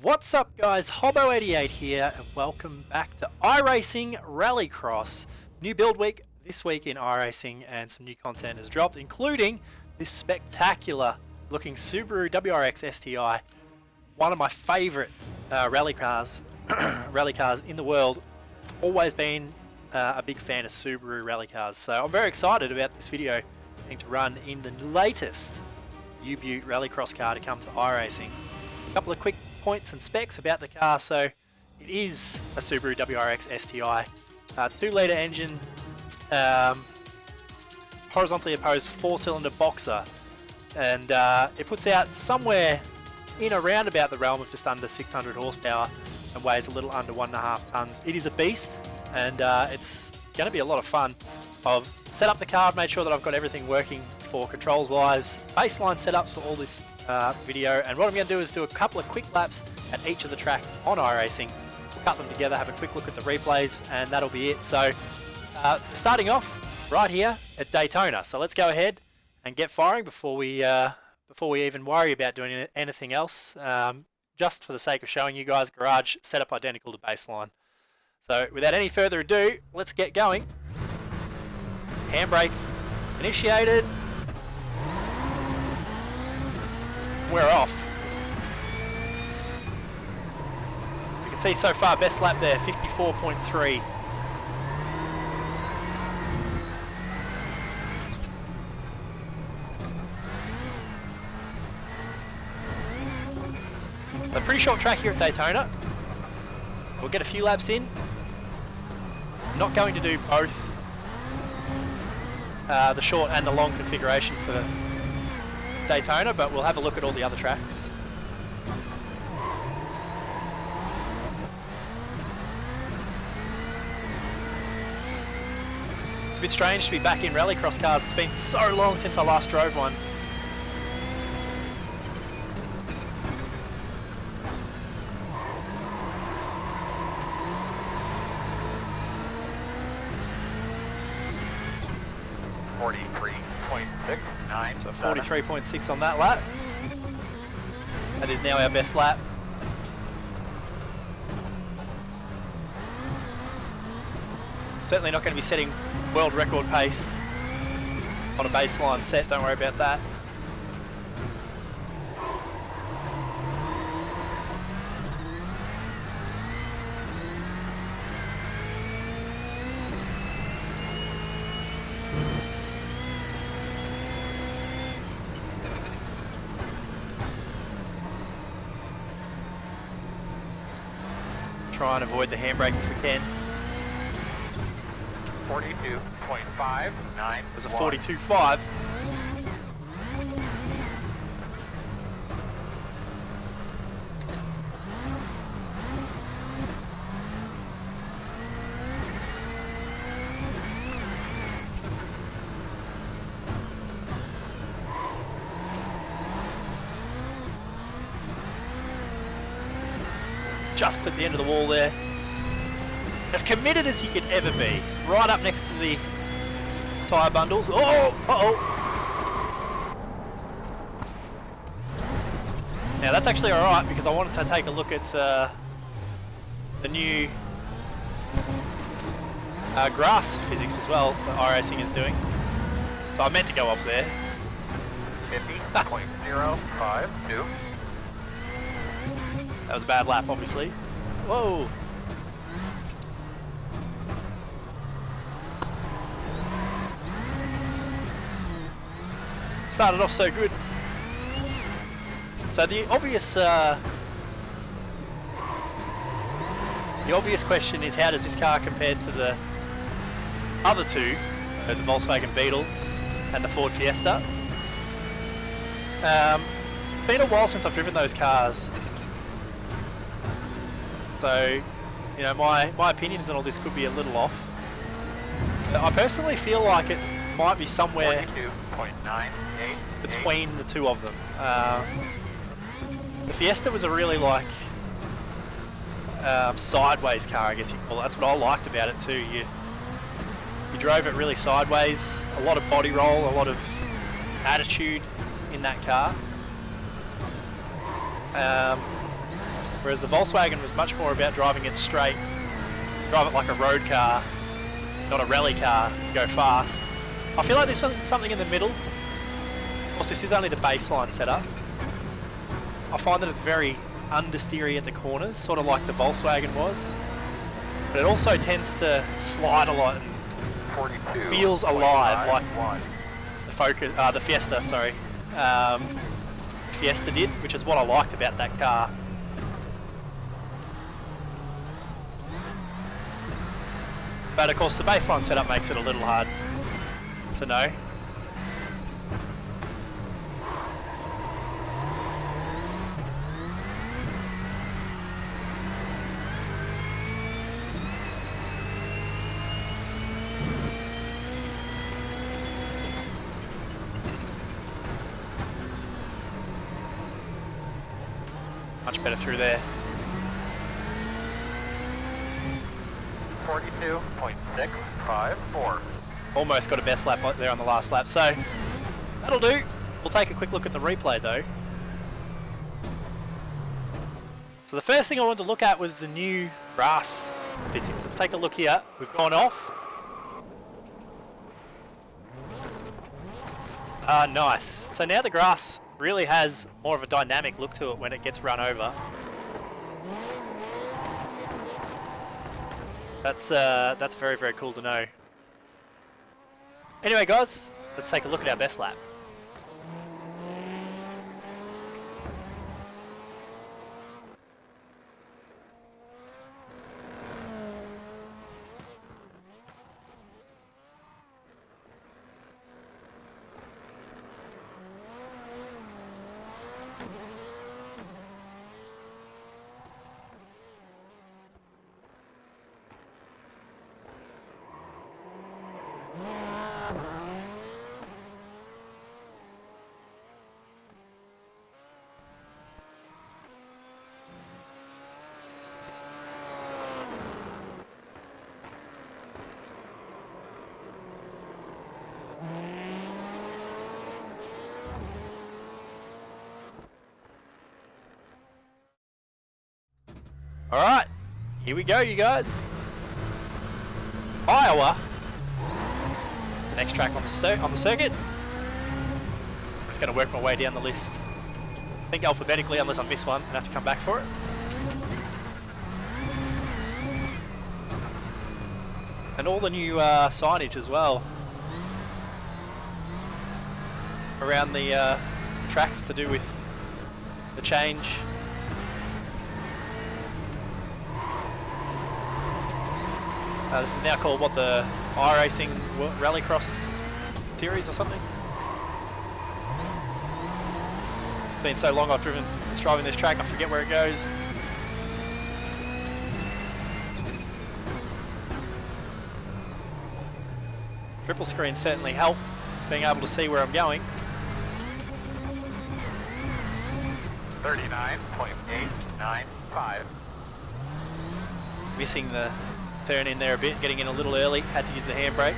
What's up guys, Hobo88 here and welcome back to iRacing Rallycross. New build week this week in iRacing and some new content has dropped, including this spectacular looking Subaru WRX STi. One of my favourite rally cars in the world. Always been a big fan of Subaru rally cars, so I'm very excited about this video getting to run in the latest U-Butte Rallycross car to come to iRacing. A couple of quick points and specs about the car. So it is a Subaru WRX STi, 2-litre engine, horizontally opposed 4-cylinder boxer, and it puts out somewhere in around about the realm of just under 600 horsepower and weighs a little under 1.5 tons. It is a beast, and it's going to be a lot of fun. I've set up the car, I've made sure that I've got everything working for controls wise, baseline setups for all this video, and what I'm going to do is do a couple of quick laps at each of the tracks on iRacing. We'll cut them together, have a quick look at the replays, and that'll be it. So starting off right here at Daytona. So let's go ahead and get firing before we even worry about doing anything else. Just for the sake of showing you guys, garage setup identical to baseline. So without any further ado, let's get going. Handbrake initiated. We're off. You can see so far, best lap there, 54.3. So pretty short track here at Daytona. So we'll get a few laps in. Not going to do both the short and the long configuration for Daytona, but we'll have a look at all the other tracks. It's a bit strange to be back in rallycross cars. It's been so long since I last drove one. So 43.6 on that lap. That is now our best lap. Certainly not going to be setting world record pace on a baseline set, don't worry about that. Try and avoid the handbrake if we can. 42.5, 9. There's a 42.5. Just clipped the end of the wall there. As committed as you could ever be. Right up next to the tyre bundles. Oh! Uh-oh! Now that's actually alright because I wanted to take a look at the new grass physics as well that iRacing is doing. So I meant to go off there. 50.052. That was a bad lap, obviously. Whoa! Started off so good. So the obvious question is, how does this car compare to the other two, so the Volkswagen Beetle and the Ford Fiesta? It's been a while since I've driven those cars. So, you know, my opinions on all this could be a little off. But I personally feel like it might be somewhere 42.98 between the two of them. The Fiesta was a really sideways car, I guess you call it. That's what I liked about it too. You drove it really sideways, a lot of body roll, a lot of attitude in that car. Whereas the Volkswagen was much more about driving it straight, drive it like a road car, not a rally car, go fast. I feel like this one's something in the middle. Of course, this is only the baseline setup. I find that it's very understeery at the corners, sort of like the Volkswagen was. But it also tends to slide a lot and 42. feels alive, like 1. the Fiesta, sorry. Fiesta did, which is what I liked about that car. But of course the baseline setup makes it a little hard to know. Much better through there. 42.654. Almost got a best lap there on the last lap, so that'll do. We'll take a quick look at the replay though. So the first thing I wanted to look at was the new grass physics. Let's take a look here. We've gone off. Nice. So now the grass really has more of a dynamic look to it when it gets run over. That's very, very cool to know. Anyway guys, let's take a look at our best lap. Alright, here we go you guys. Iowa is the next track on the circuit. I'm just going to work my way down the list. I think alphabetically, unless I miss one and have to come back for it. And all the new signage as well around the tracks to do with the change. This is now called, what, the iRacing Rallycross series or something? It's been so long I've since driving this track, I forget where it goes. Triple screen certainly help being able to see where I'm going. 39.895. Missing the turn in there a bit, getting in a little early, had to use the handbrake.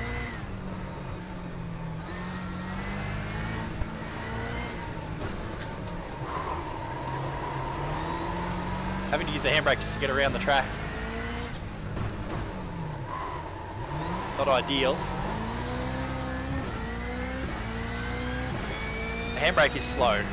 Having to use the handbrake just to get around the track. Not ideal. The handbrake is slow.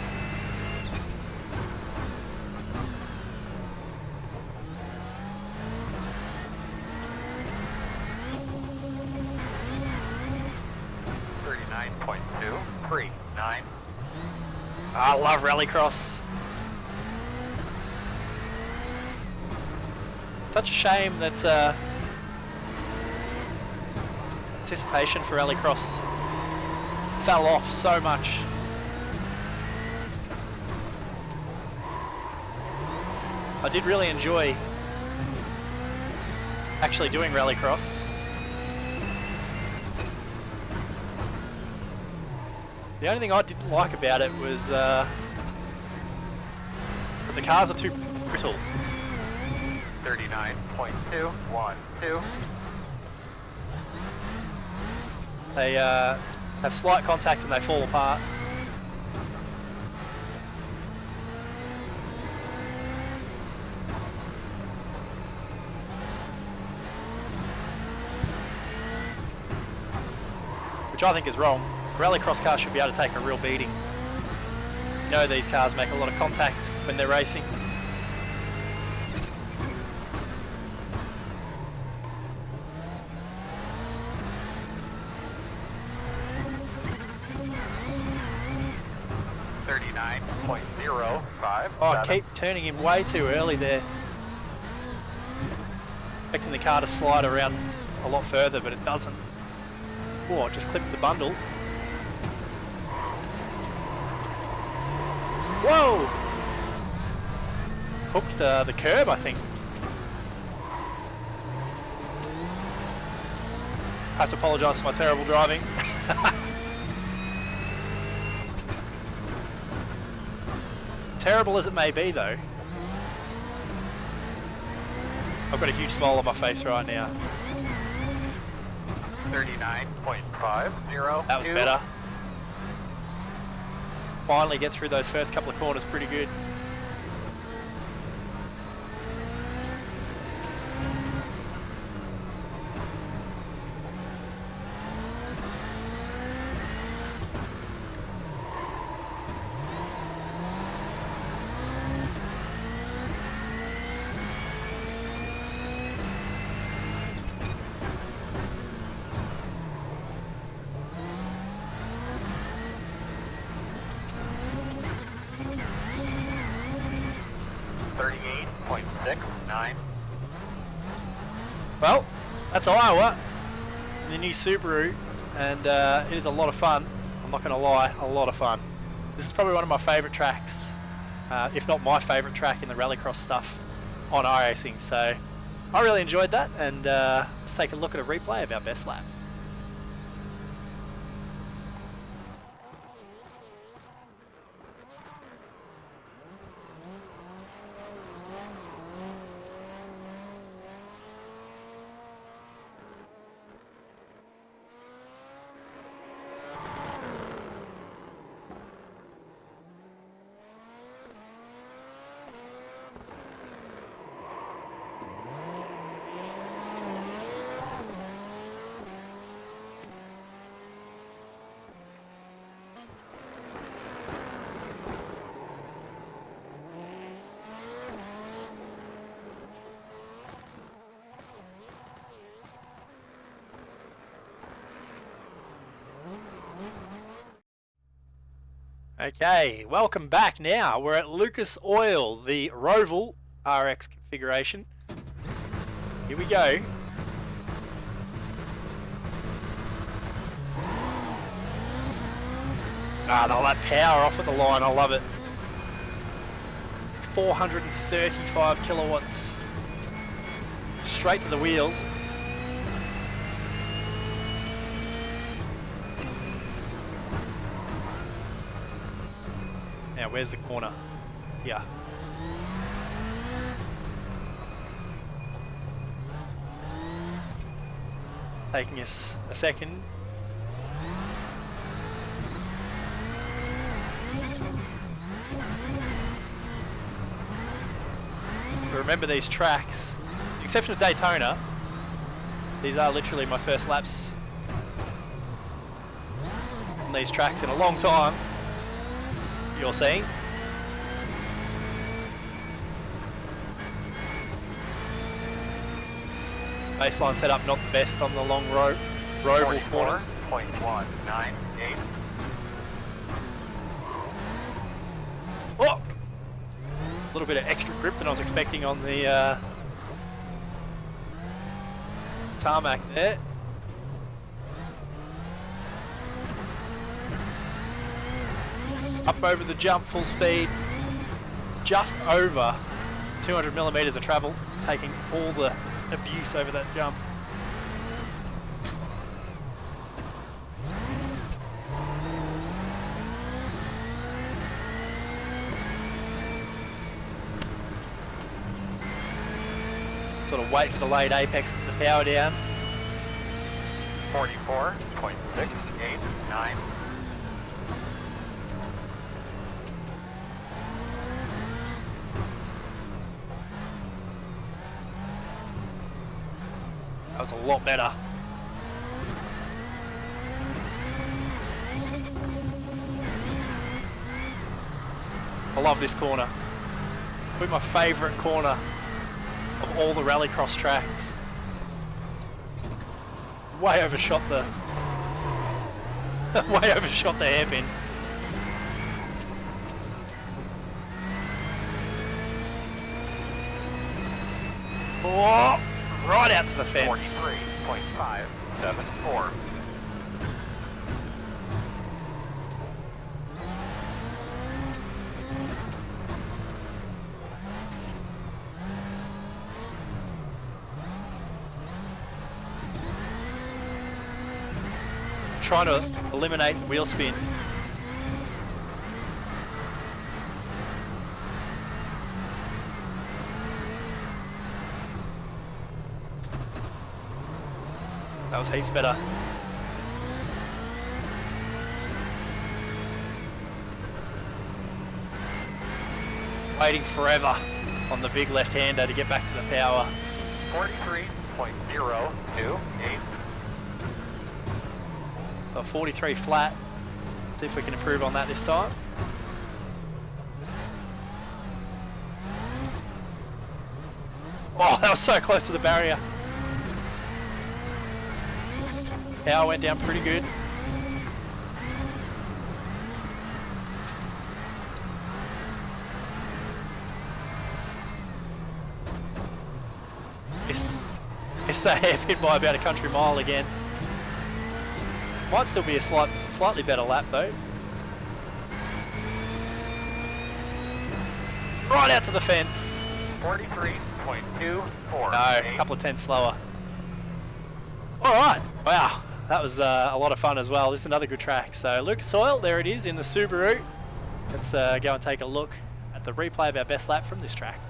I love Rallycross. Such a shame that anticipation for Rallycross fell off so much. I did really enjoy actually doing Rallycross. The only thing I didn't like about it was that the cars are too brittle. 39.212. They have slight contact and they fall apart. which I think is wrong. Rallycross cars should be able to take a real beating. You know, these cars make a lot of contact when they're racing. Oh, keep turning him way too early there. Expecting the car to slide around a lot further, but it doesn't. Oh, I just clipped the bundle. Whoa! Hooked the curb, I think. I have to apologise for my terrible driving. Terrible as it may be, though, I've got a huge smile on my face right now. 39.50. That was better. Finally get through those first couple of corners pretty good. Well, that's Iowa, the new Subaru, and it is a lot of fun. I'm not going to lie, a lot of fun. This is probably one of my favourite tracks, if not my favourite track in the Rallycross stuff on iRacing. So I really enjoyed that, and let's take a look at a replay of our best lap. Okay, welcome back now. We're at Lucas Oil, the Roval RX configuration. Here we go. Ah, they'll let power off at the line, I love it. 435 kilowatts. Straight to the wheels. Now, where's the corner? Yeah. It's taking us a second. But remember these tracks, with the exception of Daytona, these are literally my first laps on these tracks in a long time. You're seeing. Baseline setup not the best on the long roval corners. 44.198. Oh! A little bit of extra grip than I was expecting on the tarmac there. Up over the jump, full speed, just over 200 millimeters of travel, taking all the abuse over that jump. Sort of wait for the late apex, get the power down. 44.689. That was a lot better. love this corner. Probably my favourite corner of all the Rallycross tracks. Way overshot the way overshot the hairpin. Oh, right out to the fence. 43.574. Trying to eliminate wheel spin. That was heaps better. Waiting forever on the big left-hander to get back to the power. 43.028. So 43 flat. See if we can improve on that this time. Oh, that was so close to the barrier. Power went down pretty good. Missed that hairpin by about a country mile again. Might still be a slightly better lap though. Right out to the fence. 43.248. No, a couple of tenths slower. Alright, wow, that was a lot of fun as well. This is another good track. So Lucas Oil, there it is in the Subaru. Let's go and take a look at the replay of our best lap from this track.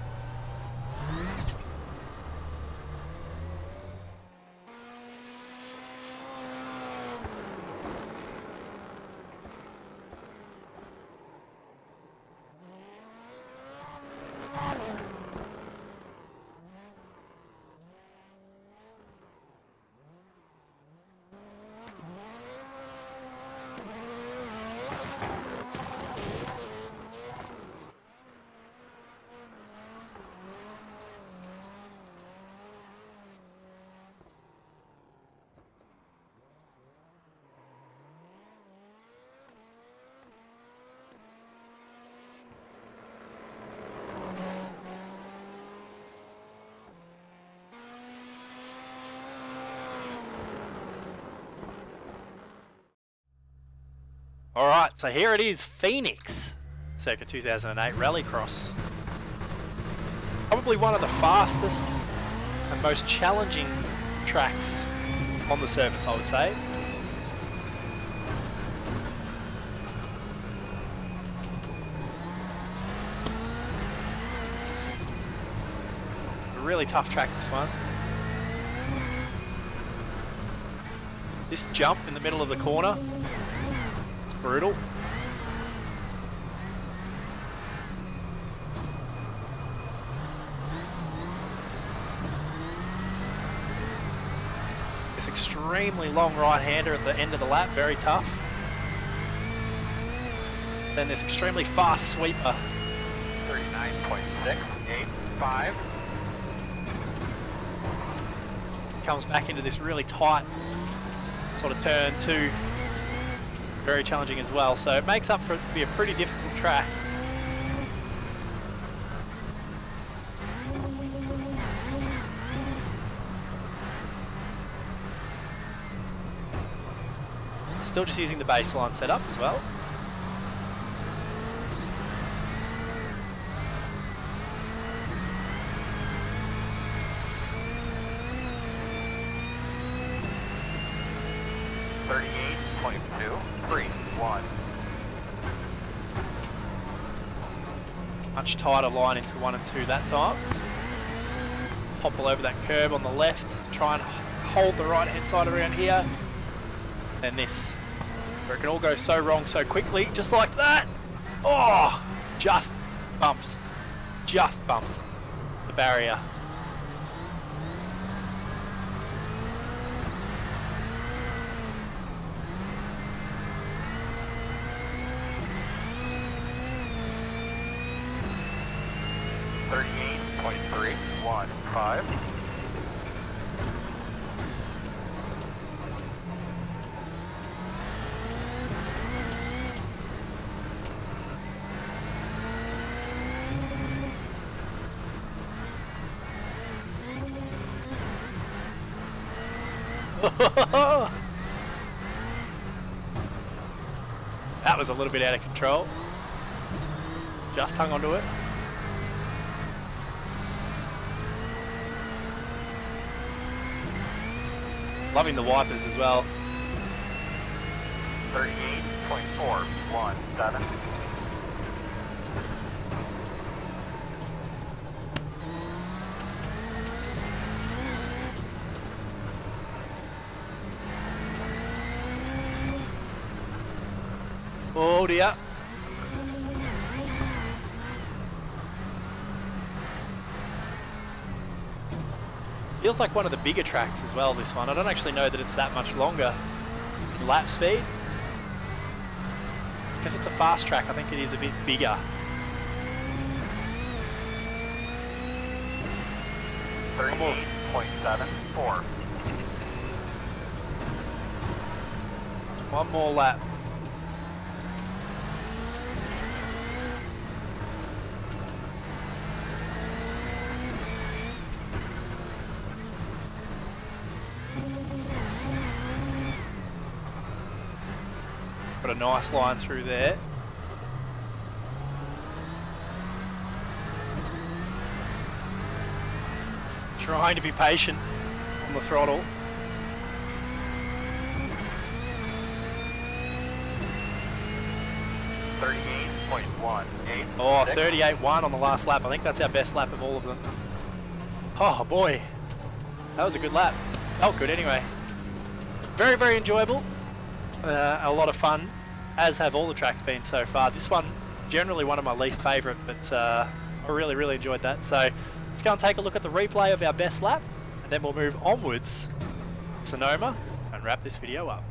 Alright, so here it is, Phoenix, circa 2008 Rallycross. Probably one of the fastest and most challenging tracks on the surface, I would say. A really tough track, this one. This jump in the middle of the corner, brutal. This extremely long right-hander at the end of the lap, very tough. Then this extremely fast sweeper. 39.685. Comes back into this really tight sort of turn two. Very challenging as well, so it makes up for it to be a pretty difficult track. Still just using the baseline setup as well. Much tighter line into 1 and 2 that time. Hop all over that curb on the left. Try and hold the right hand side around here. Then this, where it can all go so wrong so quickly, just like that. Oh, just bumped the barrier. 38.315. That was a little bit out of control. Just hung onto it. Loving the wipers as well. 38.417. Oh dear. Feels like one of the bigger tracks as well, this one. I don't actually know that it's that much longer lap speed. Because it's a fast track, I think it is a bit bigger. .74. One more lap. Got a nice line through there. Trying to be patient on the throttle. Oh, 38.1 on the last lap. I think that's our best lap of all of them. Oh boy, that was a good lap. Felt good anyway. Very, very enjoyable. A lot of fun, as have all the tracks been so far. This one, generally one of my least favourite, but I really, really enjoyed that. So let's go and take a look at the replay of our best lap, and then we'll move onwards to Sonoma and wrap this video up.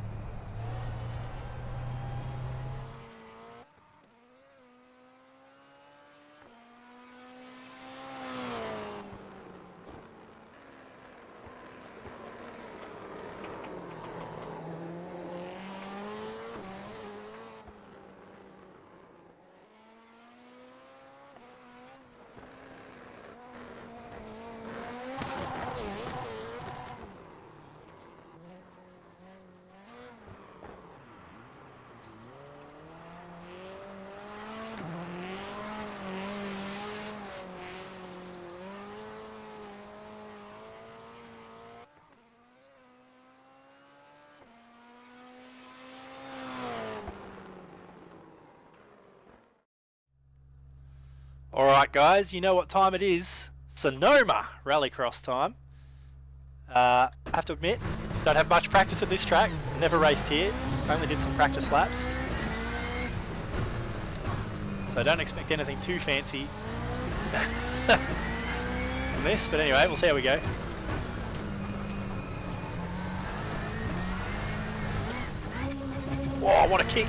Alright guys, you know what time it is. Sonoma Rallycross time. I have to admit, don't have much practice at this track. Never raced here, only did some practice laps. So don't expect anything too fancy from this, but anyway, we'll see how we go. Whoa, what a kick!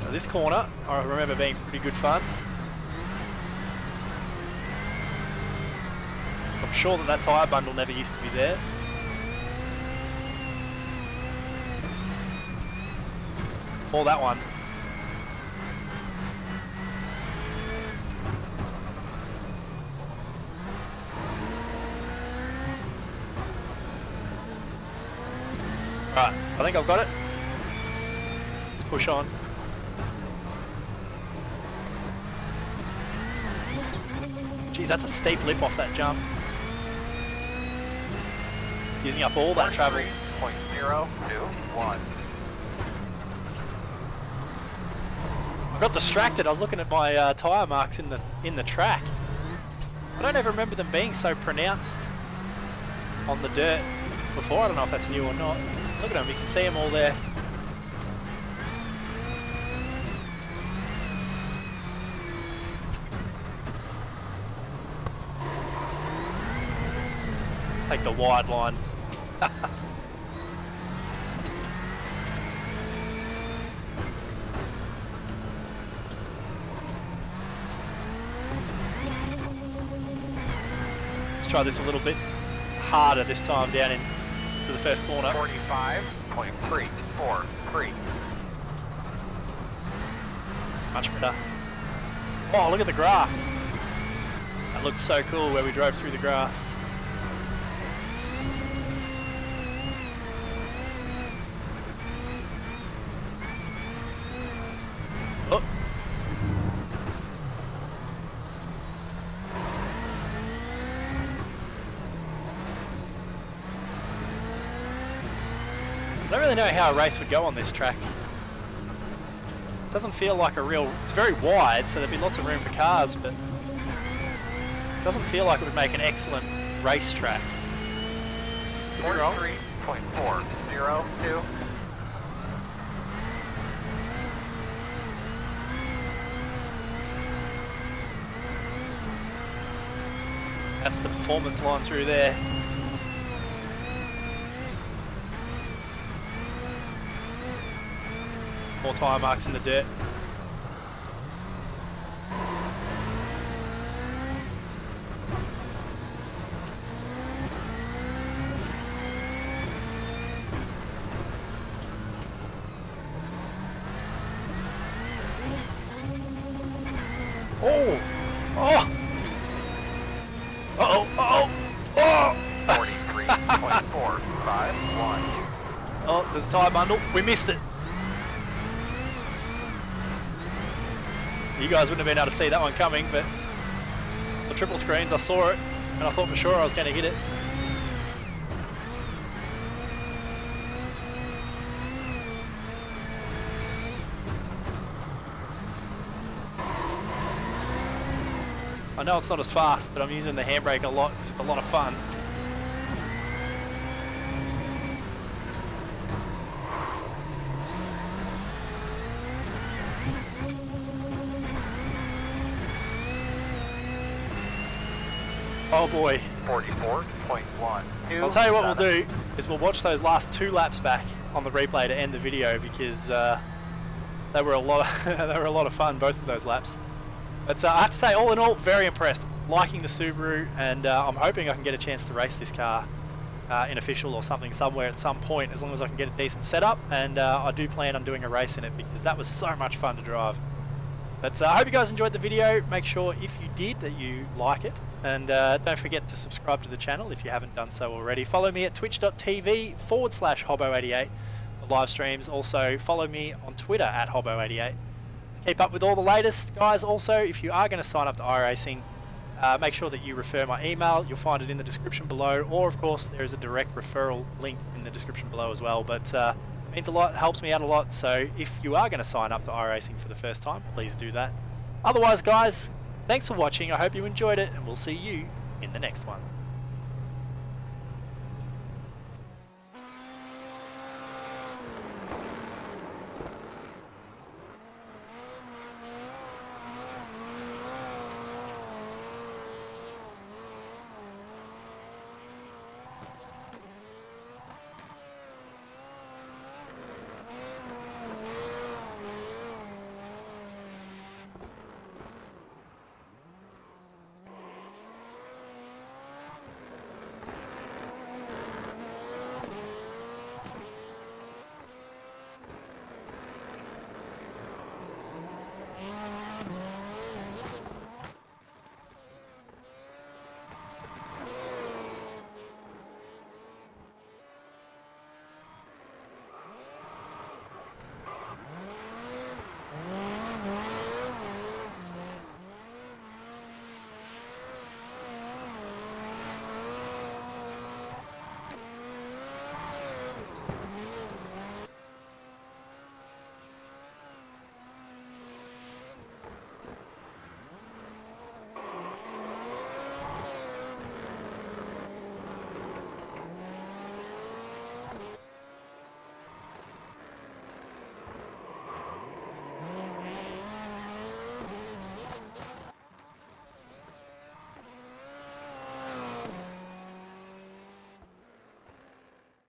So this corner, I remember being pretty good fun. I'm sure that tyre bundle never used to be there. Or that one. Right, so I think I've got it. Let's push on. Geez, that's a steep lip off that jump. Using up all that travel. 0.021. I got distracted. I was looking at my tyre marks in the track. I don't ever remember them being so pronounced on the dirt before. I don't know if that's new or not. Look at them. You can see them all there. Take the wide line. Let's try this a little bit harder this time down in to the first corner. 45.343. Much better. Oh, look at the grass. That looked so cool where we drove through the grass. Oh. I don't really know how a race would go on this track. It doesn't feel like a real... It's very wide, so there'd be lots of room for cars, but it doesn't feel like it would make an excellent race track. Could be wrong. 43.402. That's the performance line through there. More tyre marks in the dirt. Oh! Oh! Uh-oh! Uh-oh! Oh! 43.451. Oh, there's a tyre bundle. We missed it. You guys wouldn't have been able to see that one coming, but the triple screens, I saw it, and I thought for sure I was going to hit it. I know it's not as fast, but I'm using the handbrake a lot because it's a lot of fun. Oh boy. 44.1. I'll tell you what we'll do is we'll watch those last 2 laps back on the replay to end the video because they were a lot of they were a lot of fun, both of those laps. But I have to say, all in all, very impressed. Liking the Subaru, and I'm hoping I can get a chance to race this car in official or something somewhere at some point, as long as I can get a decent setup. And I do plan on doing a race in it because that was so much fun to drive. But I hope you guys enjoyed the video. Make sure, if you did, that you like it. And don't forget to subscribe to the channel if you haven't done so already. Follow me at twitch.tv/Hobbo88 for live streams. Also, follow me on Twitter at Hobbo88. Keep up with all the latest, guys. Also, if you are going to sign up to iRacing, make sure that you refer my email. You'll find it in the description below, or of course there is a direct referral link in the description below as well. But it means a lot, helps me out a lot, so if you are going to sign up to iRacing for the first time, please do that. Otherwise, guys, thanks for watching. I hope you enjoyed it, and we'll see you in the next one.